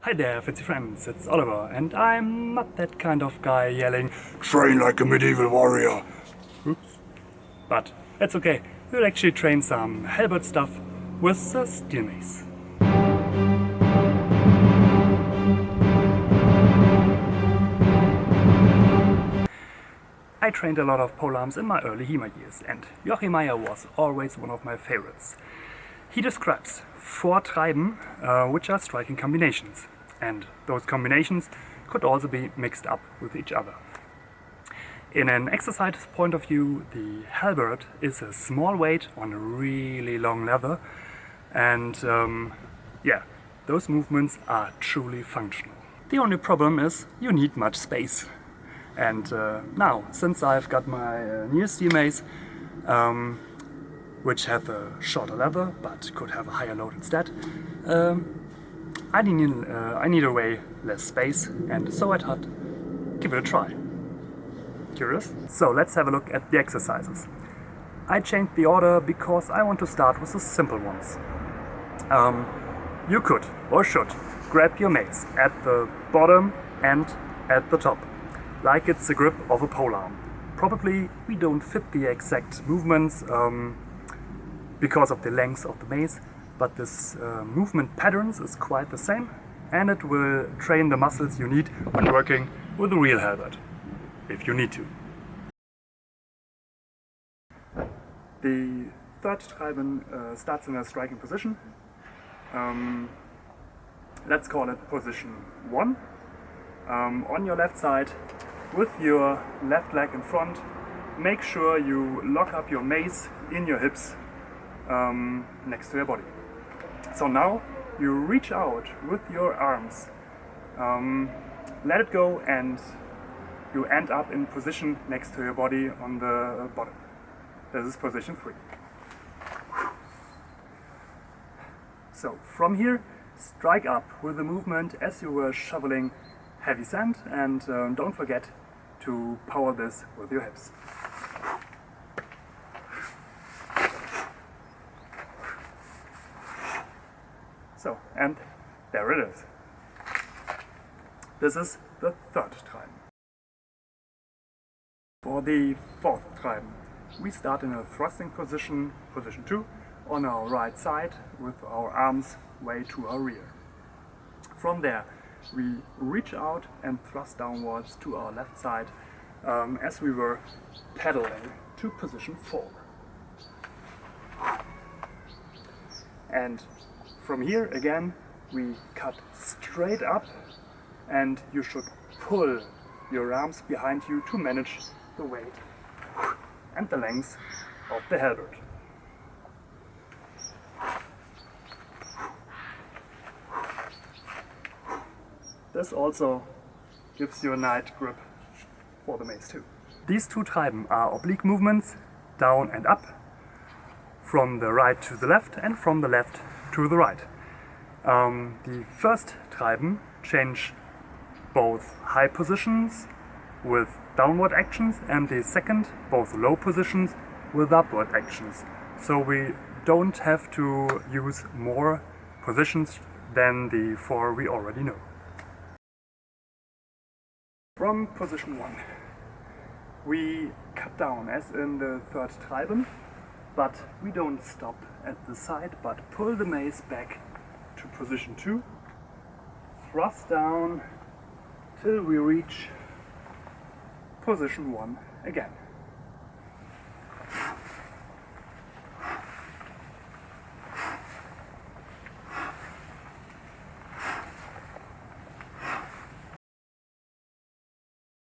Hi there, fancy friends, it's Oliver, and I'm not that kind of guy yelling, "Train like a medieval warrior!" Oops. But it's okay, we'll actually train some halberd stuff with the steel mace. I trained a lot of polearms in my early Hema years, and Joachim Meyer was always one of my favorites. He describes 4 Treiben, which are striking combinations, and those combinations could also be mixed up with each other. In an exercise point of view, the halberd is a small weight on a really long leather, and those movements are truly functional. The only problem is you need much space. And now, since I've got my new steel mace, which have a shorter leather but could have a higher load instead, I need a way less space, and so I thought, give it a try. Curious? So let's have a look at the exercises. I changed the order because I want to start with the simple ones. You could, or should, grab your mace at the bottom and at the top, like it's the grip of a polearm. Probably we don't fit the exact movements because of the length of the mace, but this movement patterns is quite the same, and it will train the muscles you need when working with a real halberd, if you need to. The third Treiben starts in a striking position. Let's call it position 1. On your left side, with your left leg in front, make sure you lock up your mace in your hips next to your body. So now you reach out with your arms, let it go, and you end up in position next to your body on the bottom. This is position 3. So from here, strike up with the movement as you were shoveling heavy sand, and don't forget to power this with your hips. So, and there it is. This is the third Treiben. For the fourth Treiben, we start in a thrusting position, position 2, on our right side with our arms way to our rear. From there, we reach out and thrust downwards to our left side as we were pedaling to position 4. And from here again we cut straight up, and you should pull your arms behind you to manage the weight and the length of the halberd. This also gives you a nice grip for the mace too. These 2 Treiben are oblique movements, down and up, from the right to the left and from the left to the right. The first Treiben change both high positions with downward actions, and the second both low positions with upward actions. So we don't have to use more positions than the 4 we already know. From position 1, we cut down as in the third Treiben, but we don't stop at the side, but pull the mace back to position 2, thrust down till we reach position 1 again.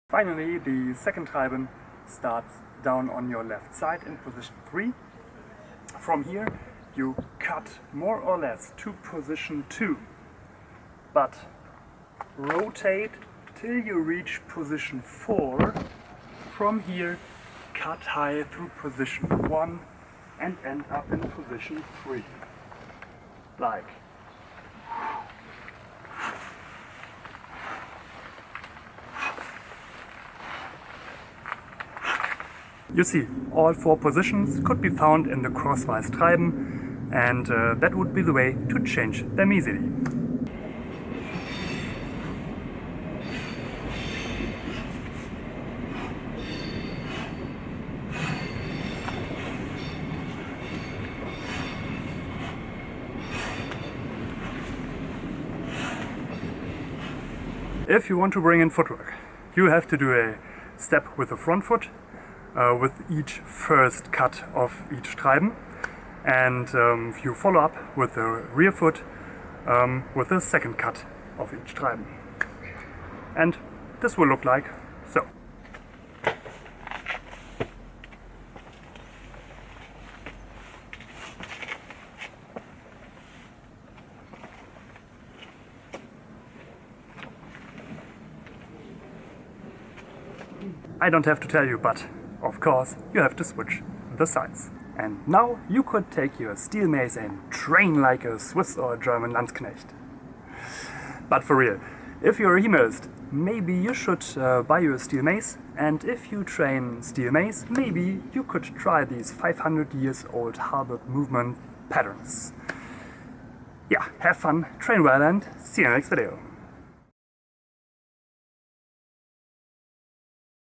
Finally, the second Treiben starts down on your left side in position 3. From here, you cut more or less to position 2, but rotate till you reach position 4. From here, cut high through position 1 and end up in position 3. Like. You see, all 4 positions could be found in the crosswise Treiben, and that would be the way to change them easily. If you want to bring in footwork, you have to do a step with the front foot, with each first cut of each Treiben, and you follow up with the rear foot with the second cut of each Treiben. And this will look like so. I don't have to tell you, but of course you have to switch the sides. And now you could take your steel mace and train like a Swiss or a German Landsknecht. But for real, if you're a Hemaist, maybe you should buy you a steel mace, and if you train steel mace, maybe you could try these 500 years old halberd movement patterns. Yeah, have fun, train well, and see you in the next video.